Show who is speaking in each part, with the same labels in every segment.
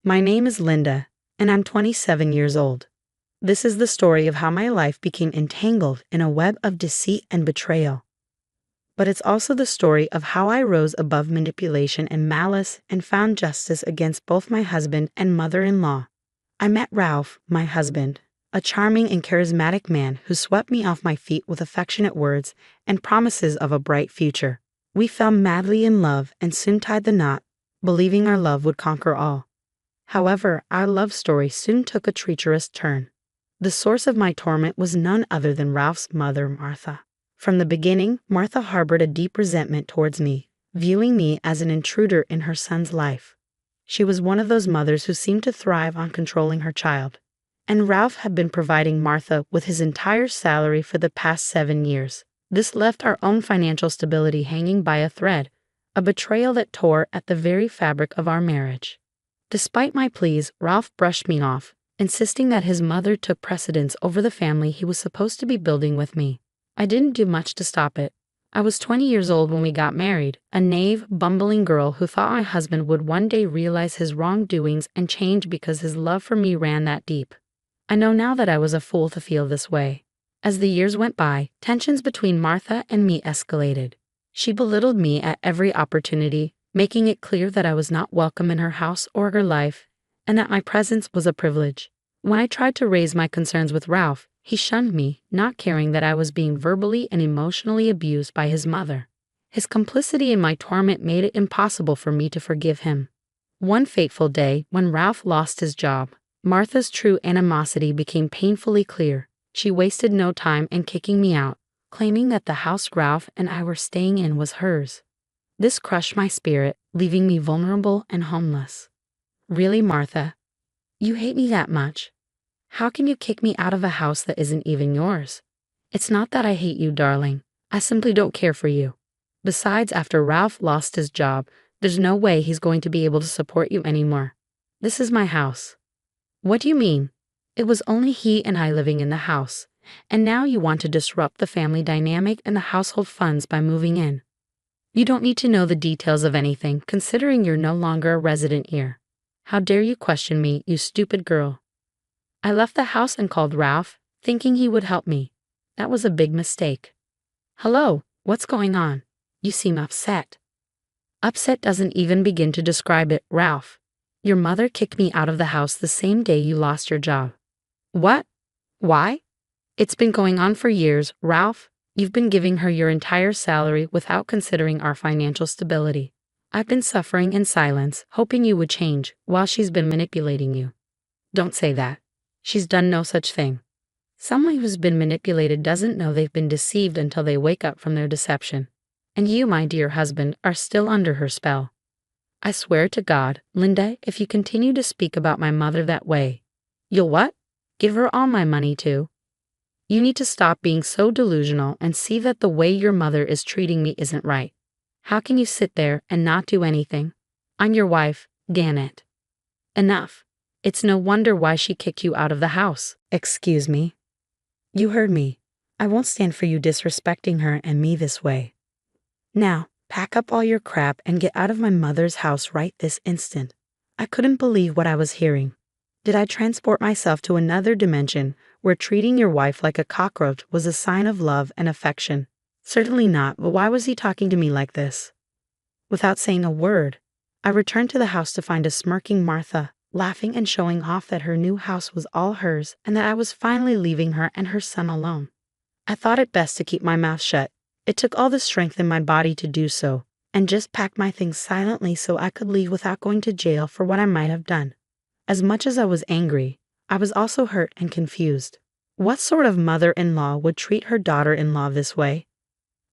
Speaker 1: My name is Linda, and I'm 27 years old. This is the story of how my life became entangled in a web of deceit and betrayal. But it's also the story of how I rose above manipulation and malice and found justice against both my husband and mother-in-law. I met Ralph, my husband, a charming and charismatic man who swept me off my feet with affectionate words and promises of a bright future. We fell madly in love and soon tied the knot, believing our love would conquer all. However, our love story soon took a treacherous turn. The source of my torment was none other than Ralph's mother, Martha. From the beginning, Martha harbored a deep resentment towards me, viewing me as an intruder in her son's life. She was one of those mothers who seemed to thrive on controlling her child, and Ralph had been providing Martha with his entire salary for the past 7 years. This left our own financial stability hanging by a thread, a betrayal that tore at the very fabric of our marriage. Despite my pleas, Ralph brushed me off, insisting that his mother took precedence over the family he was supposed to be building with me. I didn't do much to stop it. I was 20 years old when we got married, a naive, bumbling girl who thought my husband would one day realize his wrongdoings and change because his love for me ran that deep. I know now that I was a fool to feel this way. As the years went by, tensions between Martha and me escalated. She belittled me at every opportunity, making it clear that I was not welcome in her house or her life, and that my presence was a privilege. When I tried to raise my concerns with Ralph, he shunned me, not caring that I was being verbally and emotionally abused by his mother. His complicity in my torment made it impossible for me to forgive him. One fateful day, when Ralph lost his job, Martha's true animosity became painfully clear. She wasted no time in kicking me out, claiming that the house Ralph and I were staying in was hers. This crushed my spirit, leaving me vulnerable and homeless. Really, Martha? You hate me that much? How can you kick me out of a house that isn't even yours? It's not that I hate you, darling. I simply don't care for you. Besides, after Ralph lost his job, there's no way he's going to be able to support you anymore. This is my house. What do you mean? It was only he and I living in the house, and now you want to disrupt the family dynamic and the household funds by moving in. You don't need to know the details of anything, considering you're no longer a resident here. How dare you question me, you stupid girl? I left the house and called Ralph, thinking he would help me. That was a big mistake. Hello, what's going on? You seem upset. Upset doesn't even begin to describe it, Ralph. Your mother kicked me out of the house the same day you lost your job. What? Why? It's been going on for years, Ralph. You've been giving her your entire salary without considering our financial stability. I've been suffering in silence, hoping you would change, while she's been manipulating you. Don't say that. She's done no such thing. Someone who's been manipulated doesn't know they've been deceived until they wake up from their deception. And you, my dear husband, are still under her spell. I swear to God, Linda, if you continue to speak about my mother that way, you'll what? Give her all my money too. You need to stop being so delusional and see that the way your mother is treating me isn't right. How can you sit there and not do anything? I'm your wife, damn it. Enough. It's no wonder why she kicked you out of the house. Excuse me. You heard me. I won't stand for you disrespecting her and me this way. Now, pack up all your crap and get out of my mother's house right this instant. I couldn't believe what I was hearing. Did I transport myself to another dimension where treating your wife like a cockroach was a sign of love and affection? Certainly not, but why was he talking to me like this? Without saying a word, I returned to the house to find a smirking Martha, laughing and showing off that her new house was all hers and that I was finally leaving her and her son alone. I thought it best to keep my mouth shut. It took all the strength in my body to do so, and just packed my things silently so I could leave without going to jail for what I might have done. As much as I was angry, I was also hurt and confused. What sort of mother-in-law would treat her daughter-in-law this way?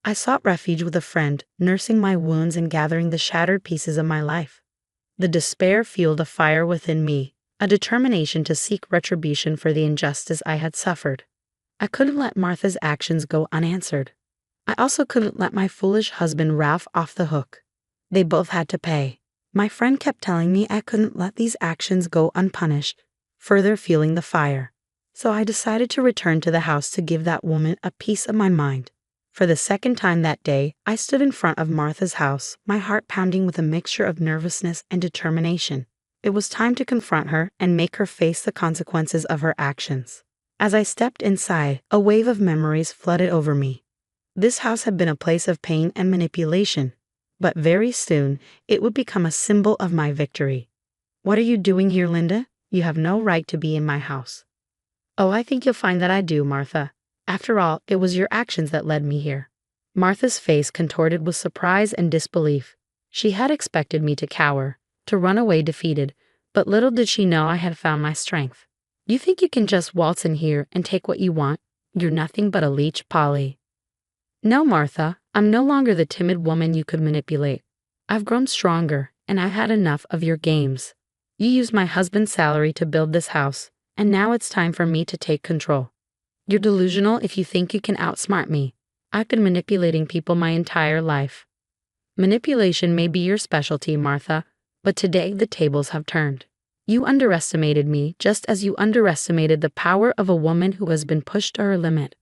Speaker 1: I sought refuge with a friend, nursing my wounds and gathering the shattered pieces of my life. The despair fueled a fire within me, a determination to seek retribution for the injustice I had suffered. I couldn't let Martha's actions go unanswered. I also couldn't let my foolish husband Ralph off the hook. They both had to pay. My friend kept telling me I couldn't let these actions go unpunished, further fueling the fire. So I decided to return to the house to give that woman a piece of my mind. For the second time that day, I stood in front of Martha's house, my heart pounding with a mixture of nervousness and determination. It was time to confront her and make her face the consequences of her actions. As I stepped inside, a wave of memories flooded over me. This house had been a place of pain and manipulation, but very soon it would become a symbol of my victory. "What are you doing here, Linda? You have no right to be in my house." "Oh, I think you'll find that I do, Martha. After all, it was your actions that led me here." Martha's face contorted with surprise and disbelief. She had expected me to cower, to run away defeated, but little did she know I had found my strength. "You think you can just waltz in here and take what you want? You're nothing but a leech, Polly." "No, Martha, I'm no longer the timid woman you could manipulate. I've grown stronger, and I've had enough of your games. You used my husband's salary to build this house, and now it's time for me to take control. You're delusional if you think you can outsmart me. I've been manipulating people my entire life." "Manipulation may be your specialty, Martha, but today the tables have turned. You underestimated me just as you underestimated the power of a woman who has been pushed to her limit."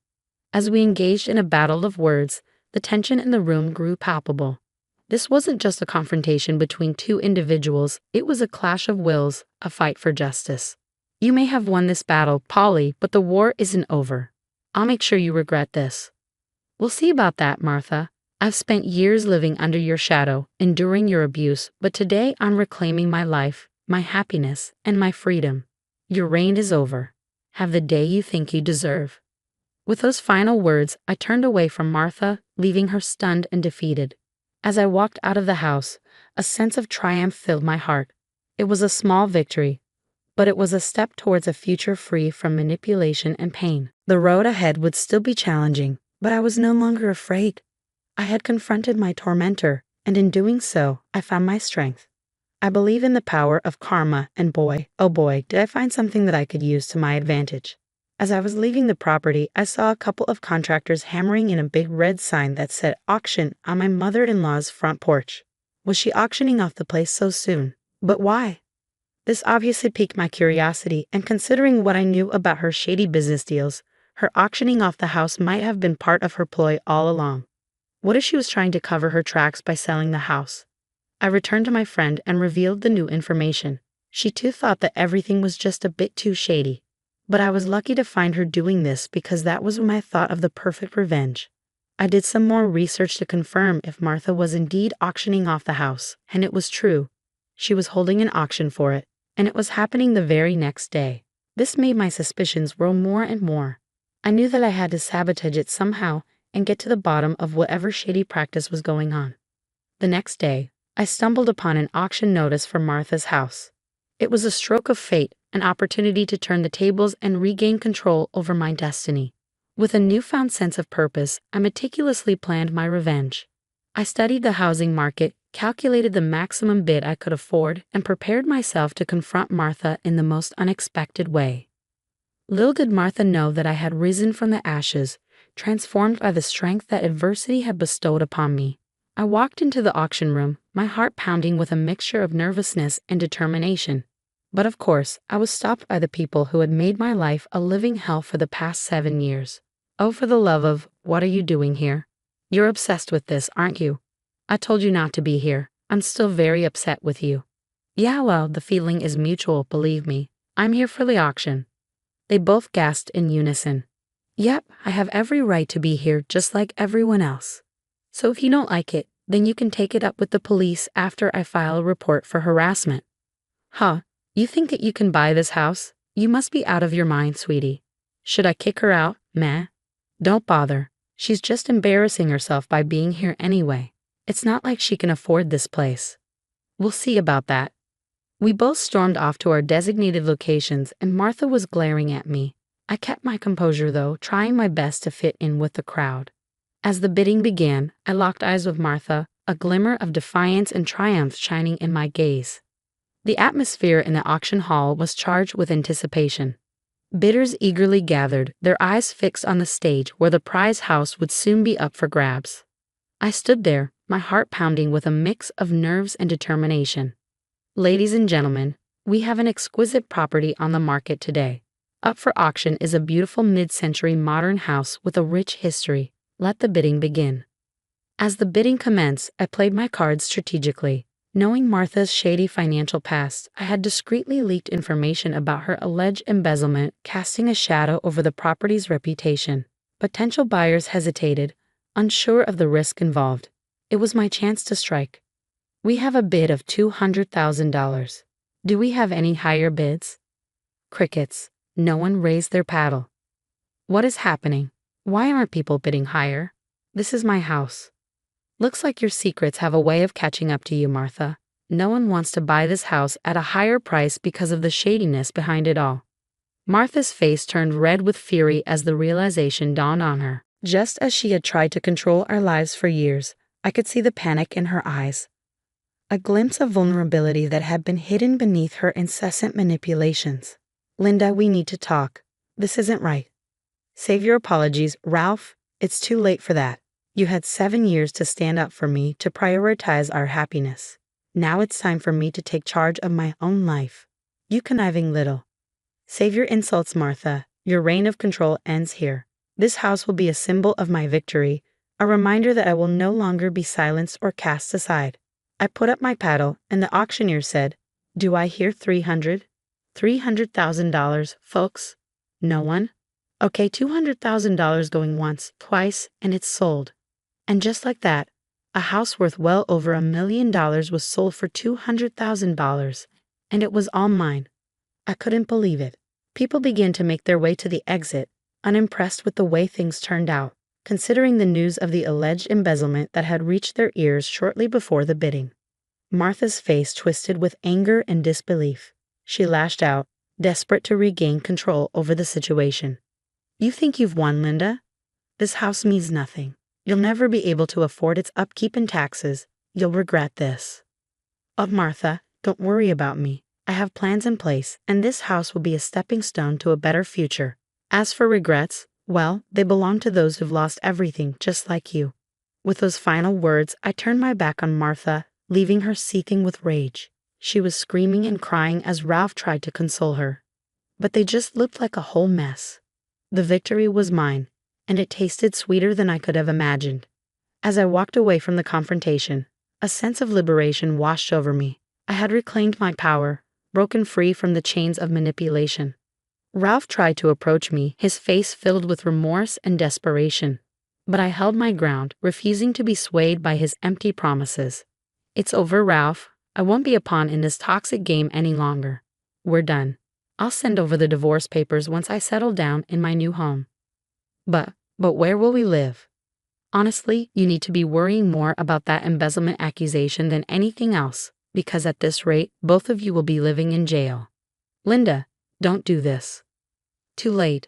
Speaker 1: As we engaged in a battle of words, the tension in the room grew palpable. This wasn't just a confrontation between two individuals, it was a clash of wills, a fight for justice. "You may have won this battle, Polly, but the war isn't over. I'll make sure you regret this." "We'll see about that, Martha. I've spent years living under your shadow, enduring your abuse, but today I'm reclaiming my life, my happiness, and my freedom. Your reign is over. Have the day you think you deserve." With those final words, I turned away from Martha, leaving her stunned and defeated. As I walked out of the house, a sense of triumph filled my heart. It was a small victory, but it was a step towards a future free from manipulation and pain. The road ahead would still be challenging, but I was no longer afraid. I had confronted my tormentor, and in doing so, I found my strength. I believe in the power of karma, and boy, oh boy, did I find something that I could use to my advantage. As I was leaving the property, I saw a couple of contractors hammering in a big red sign that said auction on my mother-in-law's front porch. Was she auctioning off the place so soon? But why? This obviously piqued my curiosity, and considering what I knew about her shady business deals, her auctioning off the house might have been part of her ploy all along. What if she was trying to cover her tracks by selling the house? I returned to my friend and revealed the new information. She too thought that everything was just a bit too shady. But I was lucky to find her doing this because that was when I thought of the perfect revenge. I did some more research to confirm if Martha was indeed auctioning off the house, and it was true. She was holding an auction for it, and it was happening the very next day. This made my suspicions grow more and more. I knew that I had to sabotage it somehow and get to the bottom of whatever shady practice was going on. The next day, I stumbled upon an auction notice for Martha's house. It was a stroke of fate, an opportunity to turn the tables and regain control over my destiny. With a newfound sense of purpose, I meticulously planned my revenge. I studied the housing market, calculated the maximum bid I could afford, and prepared myself to confront Martha in the most unexpected way. Little did Martha know that I had risen from the ashes, transformed by the strength that adversity had bestowed upon me. I walked into the auction room, my heart pounding with a mixture of nervousness and determination. But of course, I was stopped by the people who had made my life a living hell for the past 7 years. "Oh, for the love of, what are you doing here? You're obsessed with this, aren't you? I told you not to be here. I'm still very upset with you." "Yeah, well, the feeling is mutual, believe me. I'm here for the auction." They both gasped in unison. "Yep, I have every right to be here just like everyone else. So if you don't like it, then you can take it up with the police after I file a report for harassment." "Huh, you think that you can buy this house? You must be out of your mind, sweetie. Should I kick her out? Meh. Don't bother. She's just embarrassing herself by being here anyway. It's not like she can afford this place." "We'll see about that." We both stormed off to our designated locations, and Martha was glaring at me. I kept my composure though, trying my best to fit in with the crowd. As the bidding began, I locked eyes with Martha, a glimmer of defiance and triumph shining in my gaze. The atmosphere in the auction hall was charged with anticipation. Bidders eagerly gathered, their eyes fixed on the stage where the prize house would soon be up for grabs. I stood there, my heart pounding with a mix of nerves and determination. "Ladies and gentlemen, we have an exquisite property on the market today. Up for auction is a beautiful mid-century modern house with a rich history. Let the bidding begin." As the bidding commenced, I played my cards strategically. Knowing Martha's shady financial past, I had discreetly leaked information about her alleged embezzlement, casting a shadow over the property's reputation. Potential buyers hesitated, unsure of the risk involved. It was my chance to strike. We have a bid of $200,000. Do we have any higher bids? Crickets. No one raised their paddle. What is happening? Why aren't people bidding higher? This is my house. Looks like your secrets have a way of catching up to you, Martha. No one wants to buy this house at a higher price because of the shadiness behind it all. Martha's face turned red with fury as the realization dawned on her. Just as she had tried to control our lives for years, I could see the panic in her eyes. A glimpse of vulnerability that had been hidden beneath her incessant manipulations. Linda, we need to talk. This isn't right. Save your apologies, Ralph. It's too late for that. You had 7 years to stand up for me, to prioritize our happiness. Now it's time for me to take charge of my own life. You conniving little. Save your insults, Martha. Your reign of control ends here. This house will be a symbol of my victory, a reminder that I will no longer be silenced or cast aside. I put up my paddle, and the auctioneer said, "Do I hear $300,000, folks? No one? Okay, $200,000 going once, twice, and it's sold." And just like that, a house worth well over $1 million was sold for $200,000, and it was all mine. I couldn't believe it. People began to make their way to the exit, unimpressed with the way things turned out, considering the news of the alleged embezzlement that had reached their ears shortly before the bidding. Martha's face twisted with anger and disbelief. She lashed out, desperate to regain control over the situation. "You think you've won, Linda? This house means nothing. You'll never be able to afford its upkeep and taxes. You'll regret this." "Oh, Martha, don't worry about me. I have plans in place, and this house will be a stepping stone to a better future. As for regrets, well, they belong to those who've lost everything, just like you." With those final words, I turned my back on Martha, leaving her seething with rage. She was screaming and crying as Ralph tried to console her. But they just looked like a whole mess. The victory was mine, and it tasted sweeter than I could have imagined. As I walked away from the confrontation, a sense of liberation washed over me. I had reclaimed my power, broken free from the chains of manipulation. Ralph tried to approach me, his face filled with remorse and desperation. But I held my ground, refusing to be swayed by his empty promises. "It's over, Ralph. I won't be a pawn in this toxic game any longer. We're done. I'll send over the divorce papers once I settle down in my new home." But where will we live? Honestly, you need to be worrying more about that embezzlement accusation than anything else, because at this rate, both of you will be living in jail. Linda, don't do this. Too late.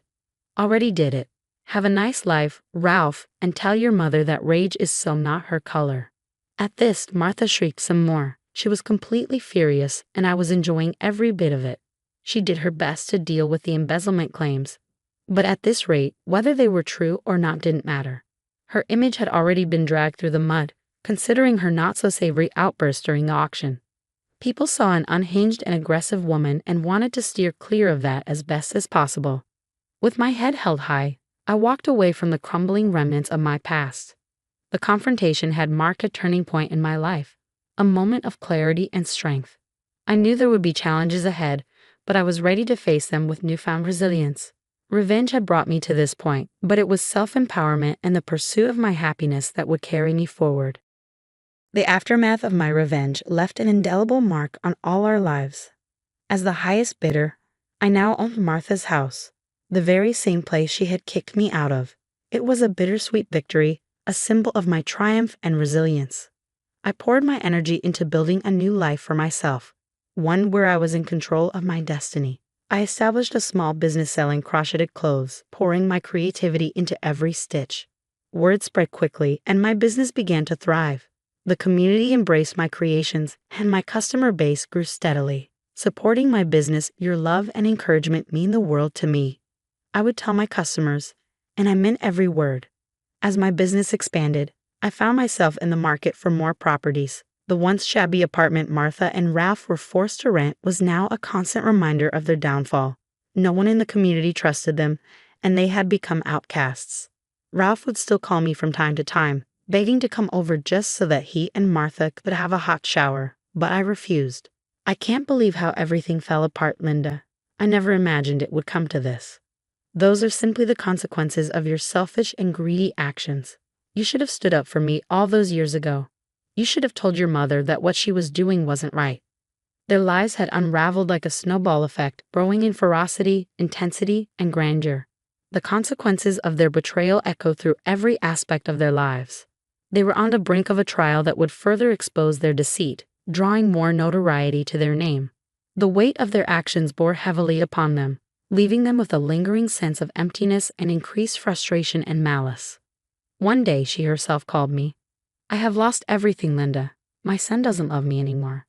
Speaker 1: Already did it. Have a nice life, Ralph, and tell your mother that rage is so not her color. At this, Martha shrieked some more. She was completely furious, and I was enjoying every bit of it. She did her best to deal with the embezzlement claims. But at this rate, whether they were true or not didn't matter. Her image had already been dragged through the mud, considering her not-so-savory outburst during the auction. People saw an unhinged and aggressive woman and wanted to steer clear of that as best as possible. With my head held high, I walked away from the crumbling remnants of my past. The confrontation had marked a turning point in my life, a moment of clarity and strength. I knew there would be challenges ahead, but I was ready to face them with newfound resilience. Revenge had brought me to this point, but it was self-empowerment and the pursuit of my happiness that would carry me forward. The aftermath of my revenge left an indelible mark on all our lives. As the highest bidder, I now owned Martha's house, the very same place she had kicked me out of. It was a bittersweet victory, a symbol of my triumph and resilience. I poured my energy into building a new life for myself, one where I was in control of my destiny. I established a small business selling crocheted clothes, pouring my creativity into every stitch. Word spread quickly, and my business began to thrive. The community embraced my creations, and my customer base grew steadily. Supporting my business, your love and encouragement mean the world to me. I would tell my customers, and I meant every word. As my business expanded, I found myself in the market for more properties. The once shabby apartment Martha and Ralph were forced to rent was now a constant reminder of their downfall. No one in the community trusted them, and they had become outcasts. Ralph would still call me from time to time, begging to come over just so that he and Martha could have a hot shower. but I refused. I can't believe how everything fell apart, Linda. I never imagined it would come to this. Those are simply the consequences of your selfish and greedy actions. You should have stood up for me all those years ago. You should have told your mother that what she was doing wasn't right. Their lies had unraveled like a snowball effect, growing in ferocity, intensity, and grandeur. The consequences of their betrayal echo through every aspect of their lives. They were on the brink of a trial that would further expose their deceit, drawing more notoriety to their name. The weight of their actions bore heavily upon them, leaving them with a lingering sense of emptiness and increased frustration and malice. One day she herself called me. "I have lost everything, Linda. My son doesn't love me anymore.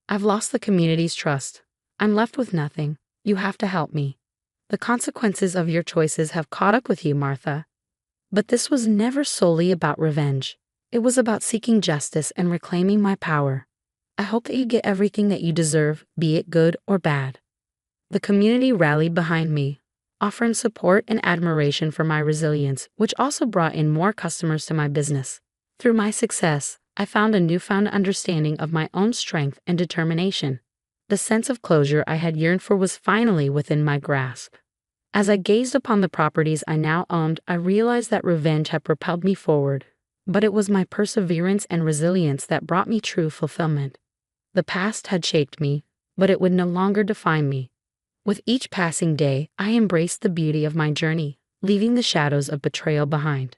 Speaker 1: I've lost the community's trust. I'm left with nothing. You have to help me. The consequences of your choices have caught up with you, Martha." But this was never solely about revenge. It was about seeking justice and reclaiming my power. "I hope that you get everything that you deserve, be it good or bad." The community rallied behind me, offering support and admiration for my resilience, which also brought in more customers to my business. Through my success, I found a newfound understanding of my own strength and determination. The sense of closure I had yearned for was finally within my grasp. As I gazed upon the properties I now owned, I realized that revenge had propelled me forward, but it was my perseverance and resilience that brought me true fulfillment. The past had shaped me, but it would no longer define me. With each passing day, I embraced the beauty of my journey, leaving the shadows of betrayal behind.